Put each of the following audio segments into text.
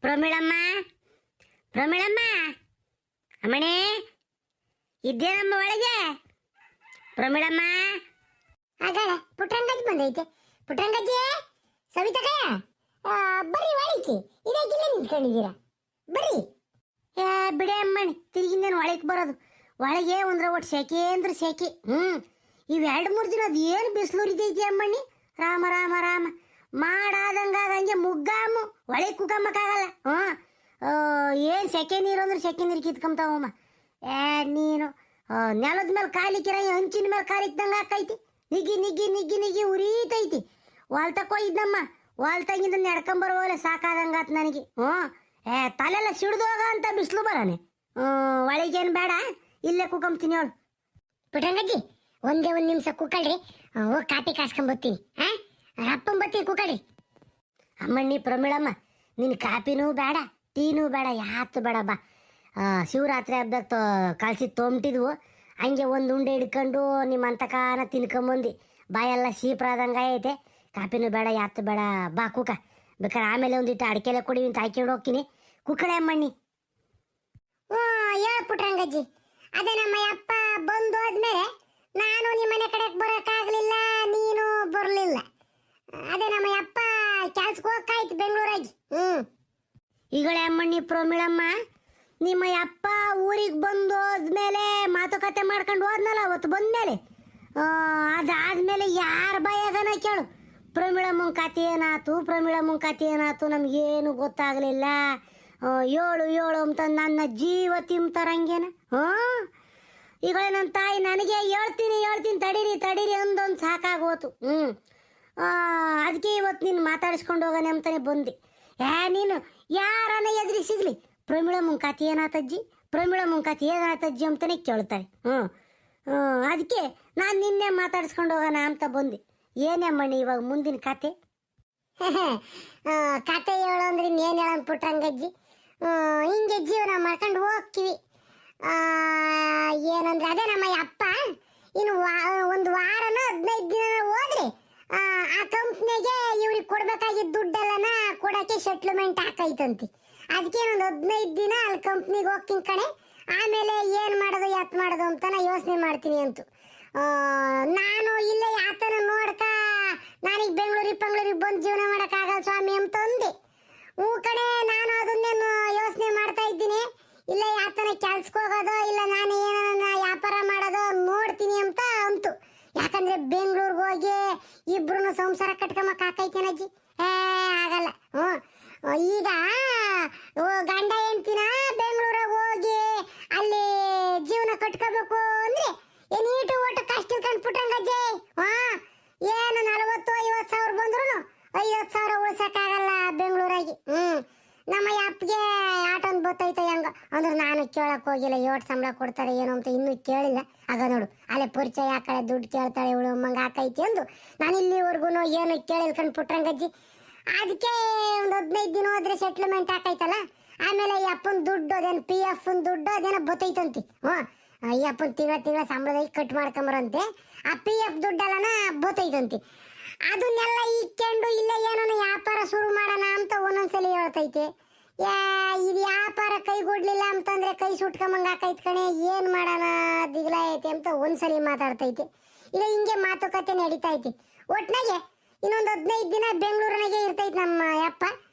ಪ್ರಮಿಳಮ್ಮ, ಪ್ರಮಿಳಮ್ಮ, ಅಮ್ಮಣೆ ಇದ್ದೇನಮ್ಮ ಒಳಗೆ? ಪ್ರಮಿಳಮ್ಮ, ಆಗಳ ಪುಟ್ರಂಗಜ್ಜಿ ಬಂದೈತೆ. ಪುಟ್ರಂಗಜ್ಜಿ, ಸವಿತಕಯ್ಯ, ಬರ್ರಿ ಒಳಕ್ಕೆ. ಇದಕ್ಕಿಲ್ಲ ನಿಂತ್ಕೊಂಡಿದ್ದೀರಾ, ಬರ್ರಿ. ಬಿಡೆ ಅಮ್ಮಣಿ, ತಿರುಗಿಂದೇನು ಒಳಗೆ ಬರೋದು. ಒಳಗೆ ಒಂದ್ರ ಒಟ್ಟು ಸೆಕೆ ಅಂದ್ರೆ ಸೆಕೆ. ಇವು 2-3 ದಿನ ಅದು ಏನು ಬಿಸಿಲುರಿತೈತಿ ಅಮ್ಮಣ್ಣಿ. ರಾಮ ರಾಮ ರಾಮ, ಮಾಡಾದಂಗೆ ಮುಗ್ಗಾಮು ಒಳಗೆ ಕುಕ್ಕಮ್ಮಕ್ಕಾಗಲ್ಲ. ಏನು ಸೆಕೆ ನೀರು ಅಂದ್ರೆ ಸೆಕೆ ನೀರು ಕಿತ್ಕೊಂತಾವಮ್ಮ. ನೀನು ನೆಲದ ಮೇಲೆ ಕಾಲಿಕ್ಕಿರ ಹಂಚಿನ ಮೇಲೆ ಕಾಲಿಕ್ದಂಗೆ ಹಾಕೈತಿ. ನಿಗ್ಗಿ ನಿಗ್ಗಿ ನಿಗ್ಗಿ ನಿಗ್ಗಿ ಉರಿತೈತಿ. ಹೊಲ್ತಕ್ಕೋ ಇದ್ದಮ್ಮ, ಹೊಲ್ತಂಗಿಂದ ನಡ್ಕೊಂಬರೋಲೆ ಸಾಕಾದಂಗಾತ್ ನನಗೆ. ತಲೆಲ್ಲ ಸಿಡ್ದೋಗ ಅಂತ ಬಿಸಿಲು ಬರಾನೆ. ಒಳಗೇನು ಬೇಡ, ಇಲ್ಲೇ ಕುಕ್ಕಂತೀನಿ ಅವಳು. ಪುಟ್ರಂಗಜ್ಜಿ, ಒಂದೇ ಒಂದು ನಿಮಿಷ ಕುಕ್ಕಳ್ರಿ. ಹೋಗಿ ಕಾಪಿ ಕಾಸ್ಕೊಂಬತ್ತೀನಿ. ರಪ್ಪಂಬತ್ತೀನಿ, ಕುಕ್ಕಳ್ರಿ. ಅಮ್ಮಣ್ಣಿ ಪ್ರಮಿಳಮ್ಮ, ನಿನ್ನ ಕಾಪಿನೂ ಬೇಡ, ಟೀನೂ ಬೇಡ, ಯಾತು ಬೇಡ. ಬಾ, ಶಿವರಾತ್ರಿ ಹಬ್ಬದಾಗ ಕಳ್ಸಿ ತೊಂಬಿಟ್ಟಿದ್ವು. ಹಂಗೆ ಒಂದು ಉಂಡೆ ಹಿಡ್ಕೊಂಡು ನಿಮ್ಮ ಅಂತಕಾನ ತಿನ್ಕೊಂಬಂದು ಬಾಯೆಲ್ಲ ಶೀಪ್ರಾದಂಗೆ ಐತೆ. ಕಾಪಿನೂ ಬೇಡ, ಯಾತು ಬೇಡ. ಬಾ ಕುಕ್ಕ. ಬೇಕಾದ್ರೆ ಆಮೇಲೆ ಒಂದಿಟ್ಟು ಅಡಿಕೆಲೆ ಕೊಡಿ ಅಂತ ಹಾಕ್ಕೊಂಡು ಹೋಗ್ತೀನಿ. ಕುಕ್ಕಳೆ ಅಮ್ಮಣ್ಣಿ. ಹೇಳ ಪುಟ್ರಂಗಜ್ಜಿ, ಅದೇ ನಮ್ಮ ಅಪ್ಪ ಬಂದು ಹೋದ್ಮೇಲೆ ನಾನು ನಿಮ್ಮನೆ ಕಡೆಗೆ ಬರೋಕ್ಕಾಗಲಿಲ್ಲ, ನೀನು ಬರಲಿಲ್ಲ. ಅದೇ ನಮ್ಮ ಅಪ್ಪ ಕೆಲ್ಸಕ್ಕೆ ಹೋಗ್ಕಾಯ್ತು ಬೆಂಗಳೂರಾಗಿ. ಈಗಳೆ ಅಮ್ಮಣ್ಣಿ ಪ್ರಮಿಳಮ್ಮ, ನಿಮ್ಮ ಅಪ್ಪ ಊರಿಗೆ ಬಂದು ಹೋದ್ಮೇಲೆ ಮಾತುಕತೆ ಮಾಡ್ಕೊಂಡು ಹೋದ್ನಲ್ಲ ಅವತ್ತು ಬಂದ್ಮೇಲೆ, ಅದಾದ್ಮೇಲೆ ಯಾರ ಬಾಯಾಗನ ಕೇಳು, ಪ್ರಮಿಳಮ್ಮನ ಕತೆ ಏನಾಯ್ತು, ಪ್ರಮಿಳಮ್ಮನ ಕತೆ ಏನಾಯ್ತು, ನಮಗೇನು ಗೊತ್ತಾಗಲಿಲ್ಲ. ಏಳು ಏಳು ಅಂತ ನನ್ನ ಜೀವ ತಿಂತಾರಂಗೇನ. ಈಗ ನನ್ನ ತಾಯಿ ನನಗೆ ಹೇಳ್ತೀನಿ ತಡೀರಿ ತಡೀರಿ ಅಂದೊಂದು ಸಾಕಾಗೋತು. ಅದಕ್ಕೆ ಇವತ್ತು ನೀನು ಮಾತಾಡಿಸ್ಕೊಂಡು ಹೋಗೋಣ ಅಂತಾನೆ ಬಂದೆ. ನೀನು ಯಾರನ್ನ ಎದುರಿಗೆ ಸಿಗಲಿ, ಪ್ರಮಿಳಮ್ಮನ ಕತೆ ಏನಾತಜ್ಜಿ, ಪ್ರಮಿಳಮ್ಮನ ಕತೆ ಏನಾತಜ್ಜಿ ಅಂತಾನೆ ಕೇಳ್ತಾರೆ. ಅದಕ್ಕೆ ನಾನು ನಿನ್ನೆ ಮಾತಾಡಿಸ್ಕೊಂಡು ಹೋಗೋಣ ಅಂತ ಬಂದೆ. ಏನೇ ಮಣ್ಣಿ ಇವಾಗ ಮುಂದಿನ ಕತೆ? ಕತೆ ಹೇಳು ಅಂದ್ರೆ ಇನ್ನೇನು ಹೇಳೋಣ ಪುಟ್ರಂಗಜ್ಜಿ. ಹಿಂಗೆ ಜೀವನ ಮಾಡ್ಕೊಂಡು ಹೋಗ್ತೀವಿ. ಏನಂದ್ರೆ ಅದೇ ನಮ್ಮ ಅಪ್ಪ ಇನ್ನು ಒಂದು ವಾರನ 15 ದಿನ ಹೋದ್ರೆ ಆ ಕಂಪ್ನಿಗೆ ಇವ್ರಿಗೆ ಕೊಡ್ಬೇಕಾಗಿದ್ದ ದುಡ್ಡೆಲ್ಲನ ಕೊಡೋಕ್ಕೆ ಸೆಟ್ಲ್ಮೆಂಟ್ ಹಾಕೈತಂತೆ. ಅದಕ್ಕೆ ಒಂದು 15 ದಿನ ಅಲ್ಲಿ ಕಂಪ್ನಿಗೆ ಹೋಗ್ತೀನಿ ಕಣೆ. ಆಮೇಲೆ ಏನು ಮಾಡೋದು ಯಾತ್ ಮಾಡೋದು ಅಂತ ನಾ ಯೋಚನೆ ಮಾಡ್ತೀನಿ ಅಂತು. ನಾನು ಇಲ್ಲೇ ಯಾತನ ನೋಡ್ಕ ನಾನೀಗ ಬೆಂಗಳೂರಿಗೆ ಬಂದು ಜೀವನ ಮಾಡೋಕ್ಕಾಗಲ್ಲ ಸ್ವಾಮಿ ಅಂತ ಅಂದೆ. ಕಡೆ ನಾನು ಅದನ್ನೇನು ಯೋಚನೆ ಮಾಡ್ತಾ ಇದ್ದೀನಿ. ಇಲ್ಲ ಯಾತನ ಕೆಲ್ಸಕ್ಕೆ ಹೋಗೋದು, ಇಲ್ಲ ನಾನು ಏನನ್ನ ವ್ಯಾಪಾರ ಮಾಡೋದು ನೋಡ್ತೀನಿ ಅಂತ ಅಂತು. ಯಾಕಂದ್ರೆ ಬೆಂಗಳೂರಿಗೆ ಹೋಗಿ ಇಬ್ರು ಸಂಸಾರ ಕಟ್ಕೊಂಬಕ್ಕಾಕೈತೇನಜ್ಜಿ? ಆಗಲ್ಲ. ಈಗ ಗಂಡ ಹೆಂಡ್ತಿನ ಬೆಂಗಳೂರಾಗ ಹೋಗಿ ಅಲ್ಲಿ ಜೀವನ ಕಟ್ಕೋಬೇಕು ಅಂದ್ರೆ ನೀಟು ಒಟ್ಟು ಕಷ್ಟ ಇಳ್ಕೊಂಡ್ಬಿಟ್ರಂಗಜ್ಜಿ. ಏನು 40-50 ಸಾವಿರ ಬಂದ್ರು 50 ಸಾವಿರ ಉಳ್ಸಕ್ಕಾಗಲ್ಲ ಬೆಂಗಳೂರಾಗಿ. ನಮ್ಮ ಅಪ್ಪಗೆ ಆಟೊಂದು ಬತ್ತೈತೆ ಹೆಂಗ ಅಂದ್ರೆ ನಾನು ಕೇಳಕ್ ಹೋಗಿಲ್ಲ. 8 ಸಂಬಳ ಕೊಡ್ತಾರೆ ಏನೋ ಅಂತ ಇನ್ನೂ ಕೇಳಿಲ್ಲ. ಆಗ ನೋಡು ಅಲ್ಲೇ ಪರಿಚಯ ಆ ಕಡೆ ದುಡ್ಡು ಕೇಳ್ತಾಳೆ ಇವಳು ಅಮ್ಮಂಗ ಹಾಕೈತಿ ಅಂದು ನಾನು ಇಲ್ಲಿವರೆಗೂ ಏನು ಕೇಳಿಲ್ಕೊಂಡು ಪುಟ್ರಂಗಜ್ಜಿ. ಅದಕ್ಕೆ ಒಂದು 15 ದಿನ ಹೋದ್ರೆ ಸೆಟ್ಲ್ಮೆಂಟ್ ಹಾಕೈತಲ್ಲ. ಆಮೇಲೆ ಈ ಅಪ್ಪನ ದುಡ್ಡು ಅದೇನು PF ದುಡ್ಡು ಅದೇನೋ ಬತ್ತೈತಂತಿ. ಈ ಅಪ್ಪನ ತಿಂಗಳ ಸಂಬಳದಾಗ ಕಟ್ ಮಾಡ್ಕೊಂಬರಂತೆ. ಆ PF ದುಡ್ಡೆಲ್ಲನ ಬತ್ತೈತಂತಿ. ಅದನ್ನೆಲ್ಲ ಇಕ್ಕೊಂಡು ಇಲ್ಲೇ ಏನೋ ವ್ಯಾಪಾರ ಶುರು ಮಾಡೋಣ ಅಂತ ಒಂದೊಂದ್ಸಲಿ ಹೇಳ್ತೈತೆ. ಇದು ವ್ಯಾಪಾರ ಕೈಗೂಡ್ಲಿಲ್ಲ ಅಂತಂದ್ರೆ ಕೈ ಸುಟ್ಕೊಂಬಂಗ ಹಾಕೈತ್ ಕಣೆ, ಏನ್ ಮಾಡೋಣ ದಿಗ್ಲ ಐತೆ ಅಂತ ಒಂದ್ಸಲಿ ಮಾತಾಡ್ತೈತೆ. ಇಲ್ಲ ಹಿಂಗೆ ಮಾತುಕತೆ ನಡೀತೈತಿ. ಒಟ್ನಾಗೆ ಇನ್ನೊಂದು 15 ದಿನ ಬೆಂಗಳೂರಿನಾಗೆ ಇರ್ತೈತಿ ನಮ್ಮ ಅಪ್ಪ.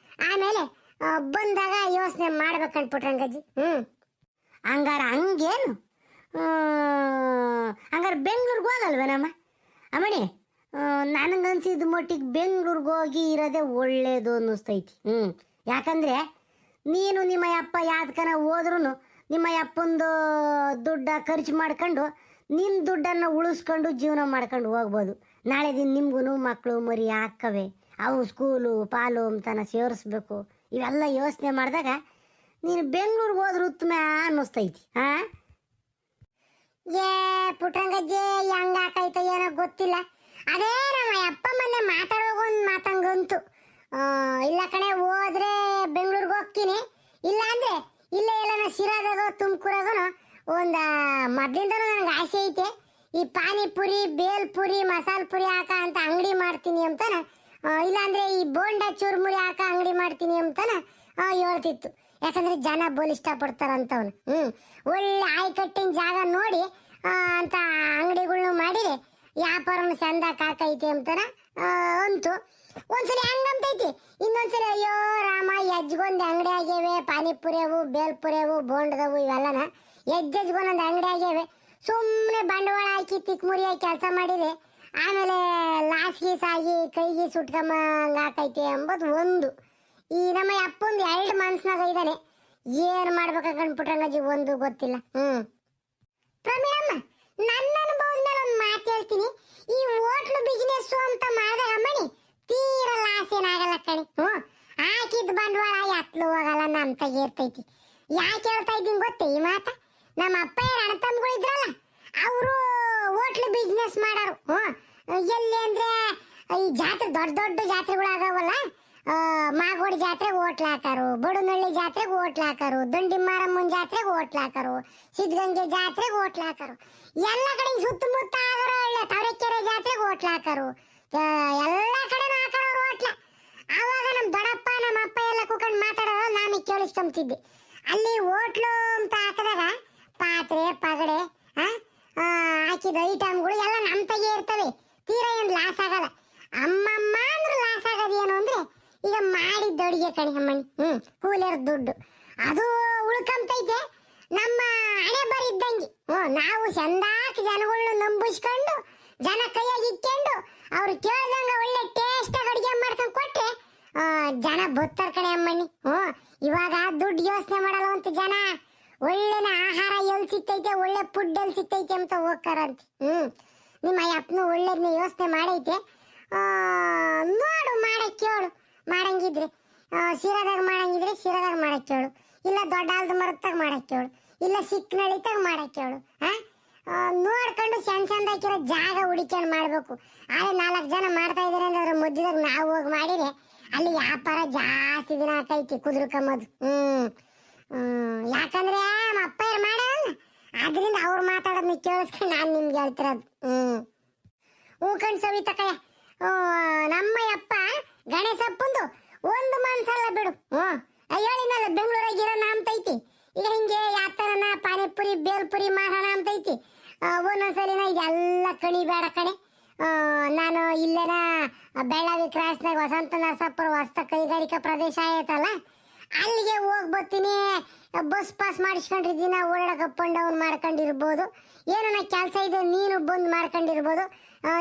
ಆಮೇಲೆ ಬಂದಾಗ ಯೋಚನೆ ಮಾಡ್ಬೇಕಂದ್ಬಿಟ್ರಂಗಜ್ಜಿ. ಹಂಗಾರ ಹಂಗೇನು? ಹಂಗಾರೆ ಬೆಂಗಳೂರಿಗೆ ಹೋಗಲ್ವೇನಮ್ಮ ಅಮ್ಮಣಿ? ನನಗನ್ಸಿದ ಮಟ್ಟಿಗೆ ಬೆಂಗಳೂರಿಗೆ ಹೋಗಿ ಇರೋದೇ ಒಳ್ಳೇದು ಅನ್ನಿಸ್ತೈತಿ. ಯಾಕಂದರೆ ನೀನು ನಿಮ್ಮ ಅಪ್ಪ ಯಾವ್ದಕ್ಕನ ಹೋದ್ರೂ ನಿಮ್ಮ ಅಪ್ಪಂದು ದುಡ್ಡ ಖರ್ಚು ಮಾಡ್ಕೊಂಡು ನಿಮ್ಮ ದುಡ್ಡನ್ನು ಉಳಿಸ್ಕೊಂಡು ಜೀವನ ಮಾಡ್ಕೊಂಡು ಹೋಗ್ಬೋದು. ನಾಳೆ ದಿನ ನಿಮ್ಗೂ ಮಕ್ಕಳು ಮರಿ ಹಾಕವೆ, ಅವು ಸ್ಕೂಲು ಪಾಲು ಅಂತನ ಸೇರಿಸ್ಬೇಕು. ಇವೆಲ್ಲ ಯೋಚನೆ ಮಾಡಿದಾಗ ನೀನು ಬೆಂಗಳೂರಿಗೆ ಹೋದ್ರೆ ಉತ್ತಮ ಅನ್ನಿಸ್ತೈತಿ. ಪುಟ್ರಂಗಜ್ಜಿ ಹೆಂಗ ಹಾಕೈತ ಏನೋ ಗೊತ್ತಿಲ್ಲ. ಅದೇ ನಮ್ಮ ಅಪ್ಪ ಮೊನ್ನೆ ಮಾತಾಡೋಗೊಂದು ಮಾತಂಗಂತು. ಇಲ್ಲ ಕಣೆ, ಹೋದ್ರೆ ಬೆಂಗಳೂರಿಗೆ ಹೋಗ್ತೀನಿ, ಇಲ್ಲ ಅಂದ್ರೆ ಇಲ್ಲೇ ಎಲ್ಲ ಶಿರಾದಾಗ ತುಮಕೂರಾಗನು ಒಂದು ಮೊದಲಿಂದನೂ ನನಗೆ ಆಸೆ ಐತೆ. ಈ ಪಾನಿಪುರಿ, ಬೇಲ್ಪುರಿ, ಮಸಾಲ ಪುರಿ ಹಾಕ ಅಂತ ಅಂಗಡಿ ಮಾಡ್ತೀನಿ ಅಂತಾನ, ಇಲ್ಲಾಂದ್ರೆ ಈ ಬೋಂಡ ಚೂರ್ಮುರಿ ಹಾಕ ಅಂಗಡಿ ಮಾಡ್ತೀನಿ ಅಂತಾನ ಹೇಳ್ತಿತ್ತು. ಯಾಕಂದ್ರೆ ಜನ ಬೋಲ್ ಇಷ್ಟಪಡ್ತಾರಂತವನು. ಒಳ್ಳೆ ಆಯ್ಕಟ್ಟಿನ ಜಾಗ ನೋಡಿ ಅಂತ ಅಂಗಡಿಗಳ್ನು ಮಾಡಿರಿ ವ್ಯಾಪಾರನು ಚಂದಾಕ್ ಹಾಕೈತಿ ಅಂತಾರ ಅಂತು. ಒಂದ್ಸಲ ಹಂಗಂತೈತಿ, ಇನ್ನೊಂದ್ಸಲ ಅಯ್ಯೋ ರಾಮ ಎಜ್ಗೊಂದು ಅಂಗಡಿ ಆಗ್ಯವೆ, ಪಾನಿಪುರಿಯವು, ಬೇಲ್ಪುರಿಯವು, ಬೋಂಡದವು ಇವೆಲ್ಲನ ಎಜ್ಜೆಜ್ಗೊಂದೊಂದು ಅಂಗಡಿ ಆಗ್ಯವೆ. ಸುಮ್ಮನೆ ಬಂಡವಾಳ ಹಾಕಿ ತಿಕ್ಮುರಿಯಾಗಿ ಕೆಲಸ ಮಾಡಿರಿ, ಆಮೇಲೆ ಲಾಸ್ ಗೀಸ್ ಆಗಿ ಕೈಗೆ ಸುಟ್ಕೊಂಬಂಗ ಹಾಕೈತಿ ಎಂಬುದು ಒಂದು. ಈ ನಮ್ಮ ಅಪ್ಪಂದು 2 ಮನ್ಸ್ನಾಗ ಇದ್ದಾನೆ, ಏನು ಮಾಡ್ಬೇಕಂದ್ಬಿಟ್ರಂಗಜ್ಜಿ ಒಂದು ಗೊತ್ತಿಲ್ಲ. ಪ್ರಮೀಳಮ್ಮ, ನನ್ನ ಅನುಭವದ ಮೇಲೆ ಒಂದು ಮಾತು ಹೇಳ್ತೀನಿ. ಈ ಹೋಟ್ಲು ಬಿಸ್ನೆಸ್ ಅಂತ ಮಾಡಿದಾಗ ಅಮ್ಮಣಿ ತೀರಾ ಲಾಸ್ ಏನಾಗಲ್ಲ ಕಣಿ. ಹಾಕಿದ ಬಂಡವಾಳ ಎತ್ಲು ಹೋಗಲ್ಲ, ನಮ್ಮ ತಗೆ ಇರ್ತೈತಿ. ಯಾಕೆ ಹೇಳ್ತಾ ಇದ್ದೀನಿ ಗೊತ್ತೇ ಈ ಮಾತ? ನಮ್ಮ ಅಪ್ಪ ಅಣ್ಣ ತಮ್ಮಗಳು ಇದ್ರಲ್ಲ, ಅವರು ಹೋಟ್ಲು ಬಿಸ್ನೆಸ್ ಮಾಡೋರು. ಎಲ್ಲಿ ಅಂದ್ರೆ ಈ ಜಾತ್ರೆ ದೊಡ್ಡ ದೊಡ್ಡ ಜಾತ್ರೆಗಳಾಗವಲ್ಲ, ಮಾಗೋಡಿ ಜಾತ್ರೆಗೆ ಹೋಟ್ಲು ಹಾಕಾರು, ಬಡನಹಳ್ಳಿ ಜಾತ್ರೆಗೆ ಹೋಟ್ಲು ಹಾಕಾರು, ದಂಡಿ ಮಾರಮ್ಮನ ಜಾತ್ರೆಗೆ ಹೋಟ್ಲು ಹಾಕಾರು, ಸಿದ್ಧಗಂಗೆ ಜಾತ್ರೆಗೆ ಹೋಟ್ಲು ಹಾಕಾರು, ಎಲ್ಲ ಕಡೆ ಸುತ್ತಮುತ್ತ ಆಗೋರು ಒಳ್ಳೆ ತವರೆಕೆರೆ ಜಾತ್ರೆಗೆ ಹೋಟ್ಲು ಹಾಕಾರು, ಎಲ್ಲ ಕಡೆನೂ ಹಾಕಾರವ್ರು ಹೋಟ್ಲ. ಆವಾಗ ನಮ್ಮ ದೊಡ್ಡಪ್ಪ ನಮ್ಮ ಅಪ್ಪ ಎಲ್ಲ ಕೂತ್ಕೊಂಡು ಮಾತಾಡೋದು ನಾನು ಕೇಳಿಸ್ಕೊಂತಿದ್ದೆ. ಅಲ್ಲಿ ಹೋಟ್ಲು ಅಂತ ಹಾಕಿದಾಗ ಪಾತ್ರೆ ಪಗಡೆ ಹಾಕಿದ ಐಟಮ್ಗಳು ಎಲ್ಲ ನಮ್ಮ ತಗೆ ಇರ್ತವೆ, ತೀರಾ ಏನು ಲಾಸ್ ಆಗಲ್ಲ. ಅಮ್ಮಮ್ಮ ಅಂದ್ರೆ ಲಾಸ್ ಆಗೋದು ಏನು ಅಂದ್ರೆ ಈಗ ಮಾಡಿದ್ದ ಅಡುಗೆ ಕಣಿ ಅಮ್ಮಣ್ಣಿ, ಕೂಲಿಯರ್ ದುಡ್ಡು ಅದು ಉಳ್ಕೊಂತೈತೆ. ನಮ್ಮ ಹಣೆ ಬರಿದ್ದಂಗೆ ನಾವು ಚಂದಾಕಿ ಜನಗಳನ್ನ ನಂಬಿಸ್ಕೊಂಡು ಜನ ಕೈಯಾಗಿ ಇಟ್ಕೊಂಡು ಅವ್ರು ಕೇಳ್ದಂಗ ಒಳ್ಳೆ ಟೇಸ್ಟ್ ಆಗಿ ಅಡುಗೆ ಮಾಡ್ಕೊಂಡು ಕೊಟ್ರೆ ಜನ ಬತ್ತಾರ ಕಣೆ ಅಮ್ಮಣ್ಣಿ. ಇವಾಗ ದುಡ್ಡು ಯೋಚನೆ ಮಾಡಲ್ಲ ಅಂತ ಜನ, ಒಳ್ಳೆನ ಆಹಾರ ಎಲ್ಲಿ ಸಿಗ್ತೈತೆ, ಒಳ್ಳೆ ಫುಡ್ ಎಲ್ಲಿ ಸಿಗ್ತೈತೆ ಅಂತ ಹೋಗ್ತಾರಂತೆ. ನಿಮ್ಮ ಅಪ್ಪನು ಒಳ್ಳೇದನ್ನ ಯೋಚನೆ ಮಾಡೈತೆ, ನೋಡು ಮಾಡಕ್ಕೆ ಹೇಳು. ಮಾಡಂಗಿದ್ರೆ ಶಿರಾದಾಗ ಮಾಡಂಗಿದ್ರೆ ಶಿರಾದಾಗ ಮಾಡಕ್ಕೆ ಹೇಳು, ಇಲ್ಲ ದೊಡ್ಡ ಆಲ್ದ ಮರತ್ತಾಗ ಮಾಡಕ್ಕೆ ಹೇಳು, ಇಲ್ಲ ಸಿಕ್ಕನಳಿತಾಗ ಮಾಡಕ್ಕೆ ಹೇಳು. ನೋಡ್ಕೊಂಡು ಚಂದ ಹಾಕಿರೋ ಜಾಗ ಹುಡುಕೊಂಡು ಮಾಡ್ಬೇಕು. ಆದ್ರೆ 4 ಜನ ಮಾಡ್ತಾ ಇದಾರೆ ಅಂದ್ರೆ ಅದ್ರ ಮಧ್ಯದಾಗ ನಾವು ಹೋಗಿ ಮಾಡಿದ್ರೆ ಅಲ್ಲಿ ವ್ಯಾಪಾರ ಜಾಸ್ತಿ ದಿನ ಆಕೈತಿ ಕುದುರ್ಕೊಂಬೋದು. ಯಾಕಂದ್ರೆ ನಮ್ಮ ಅಪ್ಪ ಮಾಡೋಣ, ಅದರಿಂದ ಅವ್ರು ಮಾತಾಡೋದನ್ನ ಕೇಳಿಸ್ಕೊಂಡು ನಾನು ನಿಮ್ಗೆ ಹೇಳ್ತಿರೋದು. ಕಣ್ ಸವಿತಕಯ್ಯ, ನಮ್ಮ ಅಪ್ಪ ಗಣೇಶಪ್ಪಂದು ಒಂದು ಮನ್ಸಲ್ಲ ಬಿಡು. ಹೇಳಿನಲ್ಲ ಬೆಂಗಳೂರಾಗಿರೋ ಅಂತೈತಿ, ಈಗ ಹಿಂಗೆ ಯಾತರನ ಪಾನಿಪುರಿ ಬೇಲ್ಪುರಿ ಮಾರೋಣ ಅಂತೈತಿ. ಒಂದೊಂದ್ಸಲಿನ ಇದೆಲ್ಲ ಕಣಿ ಬೇಡ ಕಣೆ. ನಾನು ಇಲ್ಲೇನ ಬೆಳಗಾವಿ ಕ್ರಾಸ್ನಾಗ ವಸಂತ ನರಸಾಪುರ ಹೊಸ ಕೈಗಾರಿಕಾ ಪ್ರದೇಶ ಆಯ್ತಲ್ಲ, ಅಲ್ಲಿಗೆ ಹೋಗಿ ಬರ್ತೀನಿ. ಬಸ್ ಪಾಸ್ ಮಾಡಿಸ್ಕೊಂಡ್ರೆ ದಿನ ಓಡಾಡಕ್ಕೆ ಅಪ್ ಅಂಡ್ ಡೌನ್ ಮಾಡ್ಕೊಂಡಿರ್ಬೋದು. ಏನೋ ಕೆಲಸ ಇದೆ ನೀನು ಬಂದು ಮಾಡ್ಕೊಂಡಿರ್ಬೋದು.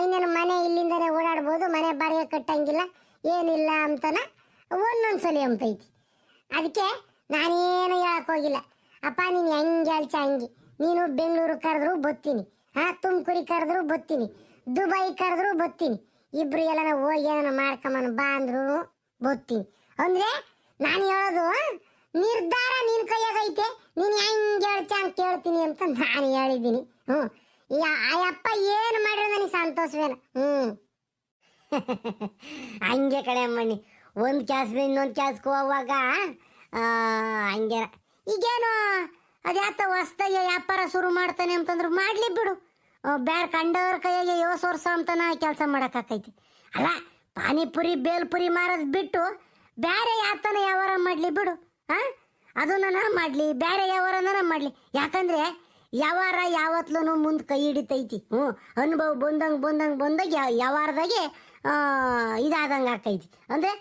ಇನ್ನೇನು ಮನೆ ಇಲ್ಲಿಂದನೇ ಓಡಾಡ್ಬೋದು, ಮನೆ ಬಾಡಿಗೆ ಕಟ್ಟಂಗಿಲ್ಲ ಏನಿಲ್ಲ ಅಂತನ ಒಂದೊಂದ್ಸಲಿ ಅಂತೈತಿ. ಅದಕ್ಕೆ ನಾನೇನು ಹೇಳಕ್ ಹೋಗಿಲ್ಲ. ಅಪ್ಪ ನೀನು ಹೆಂಗೆ ಹೇಳ್ಚ ಹಂಗೆ, ನೀನು ಬೆಂಗಳೂರು ಕರೆದ್ರು ಬತ್ತೀನಿ, ತುಮಕೂರಿ ಕರೆದ್ರು ಬತ್ತೀನಿ, ದುಬೈ ಕರೆದ್ರು ಬತ್ತೀನಿ, ಇಬ್ರು ಎಲ್ಲ ಹೋಗಿ ಏನೋ ಮಾಡ್ಕೊಂಬನ ಬಾ ಅಂದ್ರು ಬತ್ತೀನಿ. ಅಂದ್ರೆ ನಾನು ಹೇಳೋದು ನಿರ್ಧಾರ ನಿನ್ ಕೈಯಾಗೈತೆ, ನೀನು ಹೆಂಗೆ ಹೇಳ್ಚ ಅಂತ ಕೇಳ್ತೀನಿ ಅಂತ ನಾನು ಹೇಳಿದ್ದೀನಿ. ಅಯ್ಯಪ್ಪ ಏನು ಮಾಡಿದ್ರು ನನಗೆ ಸಂತೋಷವೇನ. ಹಂಗೆ ಕಡೆ ಅಮ್ಮಣ್ಣಿ, ಒಂದು ಕೆಲಸದಿಂದ ಇನ್ನೊಂದು ಕೆಲ್ಸಕ್ಕೆ ಹೋಗುವಾಗ ಹಂಗೆ ಈಗೇನು ಅದ್ಯಾತ ಹೊಸ್ದಾಗೆ ವ್ಯಾಪಾರ ಶುರು ಮಾಡ್ತಾನೆ ಅಂತಂದ್ರೆ ಮಾಡಲಿ ಬಿಡು. ಬೇರೆ ಕಂಡವ್ರ ಕೈಯಾಗೆ 8 ವರ್ಷ ಅಂತನ ಕೆಲಸ ಮಾಡೋಕ್ಕಾಕೈತಿ. ಅಲ್ಲ, ಪಾನಿಪುರಿ ಬೇಲ್ಪುರಿ ಮಾರೋದು ಬಿಟ್ಟು ಬೇರೆ ಯಾತನ ವ್ಯವಹಾರ ಮಾಡಲಿ ಬಿಡು. ಅದನ್ನ ಮಾಡಲಿ, ಬೇರೆ ವ್ಯವಹಾರನ ಮಾಡಲಿ. ಯಾಕಂದ್ರೆ ವ್ಯವಹಾರ ಯಾವತ್ಲೂ ಮುಂದೆ ಕೈ ಹಿಡಿತೈತಿ. ಅನುಭವ ಬಂದಾಗ ವ್ಯವಹಾರದಾಗೆ ಇದಾದಂಗೆ ಆಕೈತಿ, ಅಂದರೆ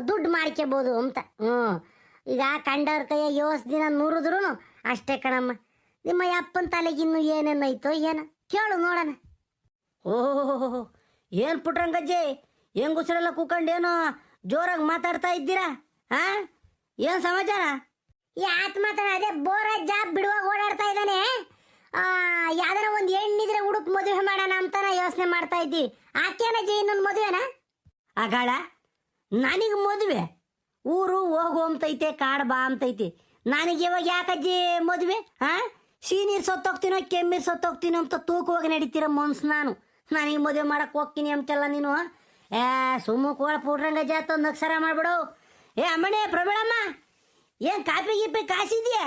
ದುಡ್ಡು ಮಾಡ್ಕೋಬೋದು ಅಂತ. ಈಗ ಕಂಡವ್ರ ಕೈಯ 8 ದಿನ ನೂರಿದ್ರು ಅಷ್ಟೇ ಕಣಮ್ಮ. ನಿಮ್ಮ ಅಪ್ಪನ ತಲೆಗಿನ್ನು ಏನೇನೈತೋ ಏನೋ ಕೇಳು ನೋಡೋಣ. ಓಹೋ, ಏನು ಪುಟ್ರಂಗಜ್ಜಿ ಹೆಂಗುಸರೆಲ್ಲ ಕೂಕೊಂಡೇನೋ ಜೋರಾಗಿ ಮಾತಾಡ್ತಾ ಇದ್ದೀರಾ? ಏನು ಸಮಾಚಾರ? ಯಾತ್ ಮಾತಾಡ, ಅದೇ ಬೋರಾಜ್ ಜಾಬ್ ಬಿಡುವಾಗ ಓಡಾಡ್ತಾ ಇದ್ದಾನೆ. ಯಾವ್ದಾರ ಒಂದು ಹೆಣ್ಣಿದ್ರೆ ಹುಡುಕ್ ಮದುವೆ ಮಾಡೋಣ ಅಂತಾನ ಯೋಚನೆ ಮಾಡ್ತಾ ಇದ್ದೀವಿ. ಆಕೇನಜ್ಜಿ ಇನ್ನೊಂದು ಮದುವೆನಾ? ಆಗಾಳ ನನಗೆ ಮದುವೆ, ಊರು ಹೋಗು ಅಂತೈತೆ, ಕಾಡು ಬಾ ಅಂತೈತಿ. ನನಗೆ ಇವಾಗ ಯಾಕಜ್ಜಿ ಮದುವೆ? ಸೀನೀರು ಸತ್ತೋಗ್ತೀನೋ ಕೆಮ್ಮೀರು ಸತ್ತೋಗ್ತೀನೋ ಅಂತ ತೂಕವಾಗಿ ನಡೀತೀರ ಮನ್ಸು. ನನಗೆ ಮದುವೆ ಮಾಡಕ್ಕೆ ಹೋಗ್ತೀನಿ ಅಂತೆಲ್ಲ ನೀನು ಸುಮ್ಮ ಕೋಳ ಪುಟ್ರಂಗಜ್ಜಿ ಆತ ಒಂದು ಅಕ್ಷರ ಮಾಡ್ಬಿಡು. ಅಮ್ಮಣಿ ಪ್ರಮೀಳಮ್ಮ, ಏನು ಕಾಪಿ ಗೀಪಿ ಕಾಸಿದ್ಯಾ?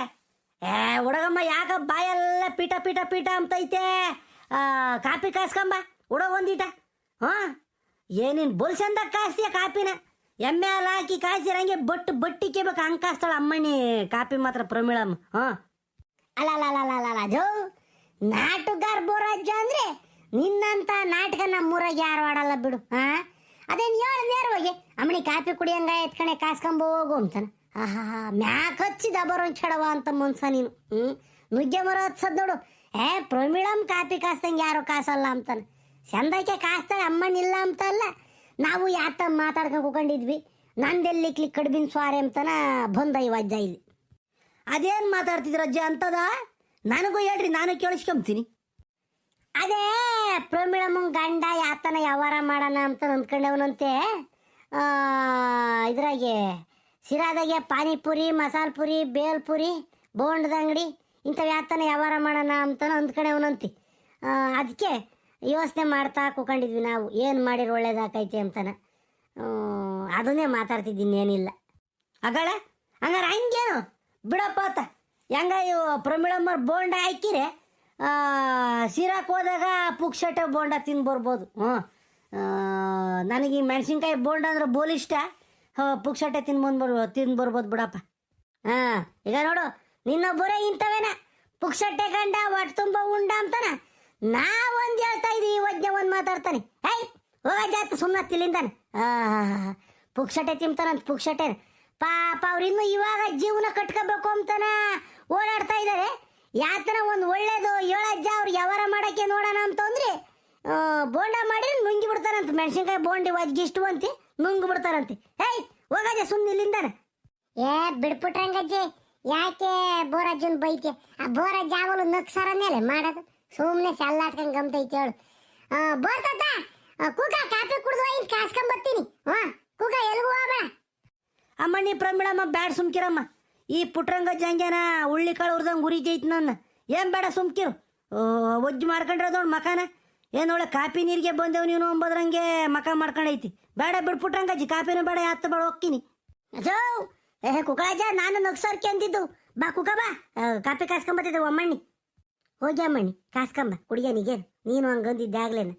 ಹುಡುಗಮ್ಮ ಯಾಕ ಬಾಯೆಲ್ಲ ಪೀಟ ಪೀಟ ಪೀಟ ಅಂತೈತೆ, ಕಾಪಿ ಕಾಸ್ಕೊಂಬ ಹುಡುಗ ಒಂದೀಟ. ಏನಿನ್ ಬೊಲ್ಸಂದಾಗ ಕಾಸ್ತೀಯ ಕಾಪಿನ? ಎಮ್ಮೆ ಹಾಲು ಹಾಕಿ ಕಾಯ್ಸಿರಂಗೆ ಬಟ್ಟಿಕೆ ಬೇಕು ಹಂಗೆ ಕಾಸ್ತಾಳ ಅಮ್ಮಣ್ಣಿ ಕಾಪಿ ಮಾತ್ರ ಪ್ರಮಿಳಮ್ಮ. ಹಾಂ ಅಲ್ಲ ಜೋ, ನಾಟುಗಾರ್ ಬೋರಾಜ್ಯ ಅಂದ್ರೆ ನಿನ್ನಂತ ನಾಟಕ ನಮ್ಮೂರಾಗ ಯಾರು ಆಡಲ್ಲ ಬಿಡು. ಅದೇನು ಹೇಳ ನೇರವಾಗಿ ಅಮ್ಮನಿ ಕಾಪಿ ಕುಡಿಯಂಗ ಎತ್ಕಣೆ ಕಾಸ್ಕೊಂಬ ಹೋಗು ಅಂತಾನೆ. ಆಹಾ, ಮ್ಯಾಕ್ ಹಚ್ಚಿದ ಬರೋಂಗ್ ಚಡವ ಅಂತ ಮನ್ಸ ನೀನು. ನುಗ್ಗೆ ಮರ ಹತ್ಸದ್ ನೋಡು. ಪ್ರಮಿಳಮ್ ಕಾಪಿ ಕಾಸ್ತಂಗೆ ಯಾರು ಕಾಸಲ್ಲ ಅಂತಾನೆ. ಚಂದಕ್ಕೆ ಕಾಸ್ತಾಳೆ ಅಮ್ಮನಿಲ್ಲ ಅಂತ ಅಲ್ಲ, ನಾವು ಯಾತ ಮಾತಾಡ್ಕೊಂಡು ಕೂಕೊಂಡಿದ್ವಿ. ನಂದೆಲ್ಲಿಕ್ಲಿ ಕಡ್ಬಿನ ಸ್ವಾರೆ ಅಂತಾನ ಬಂದ ಈ ವಜ್ಜ ಇಲ್ಲಿ. ಅದೇನು ಮಾತಾಡ್ತಿದ್ರ ಅಜ್ಜ ಅಂತದ? ನನಗೂ ಹೇಳ್ರಿ, ನಾನು ಕೇಳಿಸ್ಕೊಂತೀನಿ. ಅದೇ ಪ್ರಮಿಳಮ್ಮಂಗ್ ಗಂಡ ಯಾತನ ವ್ಯವಹಾರ ಮಾಡೋಣ ಅಂತ ಅಂದ್ಕೊಂಡವನಂತೆ. ಇದ್ರಾಗೆ ಸಿರಾದಾಗೆ ಪಾನಿಪುರಿ, ಮಸಾಲ ಪುರಿ, ಬೇಲ್ಪುರಿ, ಬೋಂಡದ ಅಂಗಡಿ ಇಂಥವು ಯಾತನ ವ್ಯವಹಾರ ಮಾಡೋಣ ಅಂತ ಅಂದ್ಕೊಂಡವನಂತೆ. ಅದಕ್ಕೆ ಯೋಚನೆ ಮಾಡ್ತಾ ಕೂಕೊಂಡಿದ್ವಿ ನಾವು, ಏನು ಮಾಡಿದ್ರೆ ಒಳ್ಳೇದಾಕೈತಿ ಅಂತಾನೆ. ಅದನ್ನೇ ಮಾತಾಡ್ತಿದ್ದೀನಿ, ಏನಿಲ್ಲ. ಅಗಳ ಹಂಗಾರೆ ಹಂಗೇನು ಬಿಡಪ್ಪ ಆತ. ಹೆಂಗ ಇವು ಪ್ರಮಿಳಮ್ಮರ್ ಬೋಂಡ ಹಾಕಿರೆ ಸಿರಾಕ್ ಹೋದಾಗ ಪುಕ್ಷಟೆ ಬೋಂಡ ತಿಂದು ಬರ್ಬೋದು. ನನಗೆ ಈ ಮೆಣಸಿನ್ಕಾಯಿ ಬೋಂಡ ಅಂದ್ರೆ ಬೋಲ್ ಇಷ್ಟ. ಪುಕ್ಷಟೆ ತಿಂದು ಬರ್ಬೋದು ಬಿಡಪ್ಪ. ಈಗ ನೋಡು, ನಿನ್ನೊಬ್ಬರೇ ಇಂಥವೇನ ಪುಕ್ಷಟ್ಟೆ ಗಂಡ ಒಟ್ಟು ತುಂಬ ಉಂಡ ಅಂತಾನ. ನಾವೊಂದು ಹೇಳ್ತಾ ಇದೀವಿ, ವಜ್ಞ ಒಂದು ಮಾತಾಡ್ತಾನೆ. ಹೋಗ ಜಾತ ಸುಮ್ಮನೆ ತಿಲ್ಲಿಂದಾನೆ. ಪುಕ್ಷಟೆ ತಿಂತಾನಂತ, ಪುಕ್ಷಟೆ ಪಾಪ ಅವ್ರು ಇನ್ನು ಇವಾಗ ಜೀವನ ಕಟ್ಕೋಬೇಕು ಅಂತಾನ ಓಡಾಡ್ತಾ ಇದ್ದಾರೆ. ಯಾತನ ಒಂದು ಒಳ್ಳೇದು ಏಳಜ್ಜ ಅವ್ರು ವ್ಯವಹಾರ ಮಾಡಕ್ಕೆ ನೋಡೋಣ ಅಂತಂದ್ರೆ ಬೋಂಡ ಮಾಡಿ ನುಂಗಿ ಬಿಡ್ತಾರಂತೆ. ಮೆಣಸಿನ್ಕಾಯಿ ಬೋಂಡಿ ಒಜ್ಗಿಷ್ಟು ಅಂತಿ ನುಂಗಿ ಬಿಡ್ತಾರಂತೆ. ಹೋಗಜ್ಜ ಸುಮ್ಮನೆ ಇಲ್ಲಿಂದಾನೆ. ಬಿಡ್ಬಿಟ್ರಂಗಜ್ಜಿ, ಯಾಕೆ ಬೋರಜ್ಜನ್ ಬೈತೆ? ಆ ಬೋರಜ್ಜ ಅವಳು ನಕ್ಸರನ್ನೆಲೆ ಮಾಡೋದು, ಸುಮ್ಮನೆ ಸಲ್ಲಾಟ್ಕೊಂಡ್ ಗಮ್ತೈತೆ ಹೇಳು. ಬೋರ್ತದ ಕೂಗ ಕಾಪಿ ಕುಡ್ದು ಇಂತ ಕಾಸ್ಕೊಂಬತ್ತೀನಿ. ಕೂಗ ಎಲ್ಗೂ ಹೋಗ್ಬೇಡ. ಅಮ್ಮಣ್ಣಿ ಪ್ರಮಿಳಮ್ಮ ಬ್ಯಾಡ ಸುಮ್ಕಿರಮ್ಮ. ಈ ಪುಟ್ರಂಗ ಜಂಗ್ಯಾನ ಉಳ್ಳಿ ಕಾಳು ಉರ್ದಂಗೆ ಉರಿತೈತಿ ನನ್ನ. ಏನು ಬೇಡ ಸುಮ್ಕಿರು. ಒಜ್ಜು ಮಾಡ್ಕೊಂಡ್ರೆ ನೋಡಿ ಮಕಾನ. ಏನು ಒಳ್ಳೆ ಕಾಪಿ ನೀರಿಗೆ ಬಂದೆವು ನೀನು ಅಂಬೋದ್ರಂಗೆ ಮಕ ಮಾಡ್ಕೊಂಡೈತಿ. ಬೇಡ ಬಿಡು ಪುಟ್ರಂಗಜ್ಜಿ, ಕಾಪಿನೂ ಬೇಡ, ಹತ್ತು ಬೇಡ, ಹೋಗ್ತೀನಿ. ಅಜೋ ಕುಕಳಜ್ಜ, ನಾನು ನಗ್ಸರ್ಕೆ ಅಂತಿದ್ದು. ಬಾ ಕುಕ ಬಾ, ಕಾಪಿ ಕಾಸ್ಕೊಂಬತ್ತಿದ್ದೆ ಅಮ್ಮಣ್ಣಿ. ಹೋಗಿ ಅಮ್ಮಣ್ಣಿ ಕಾಸ್ಕೊಂಬ ಕುಡಿಯ, ನೀಗೇನು ನೀನು ಹಂಗಂದಿದ್ದೆ ಆಗ್ಲೇನ.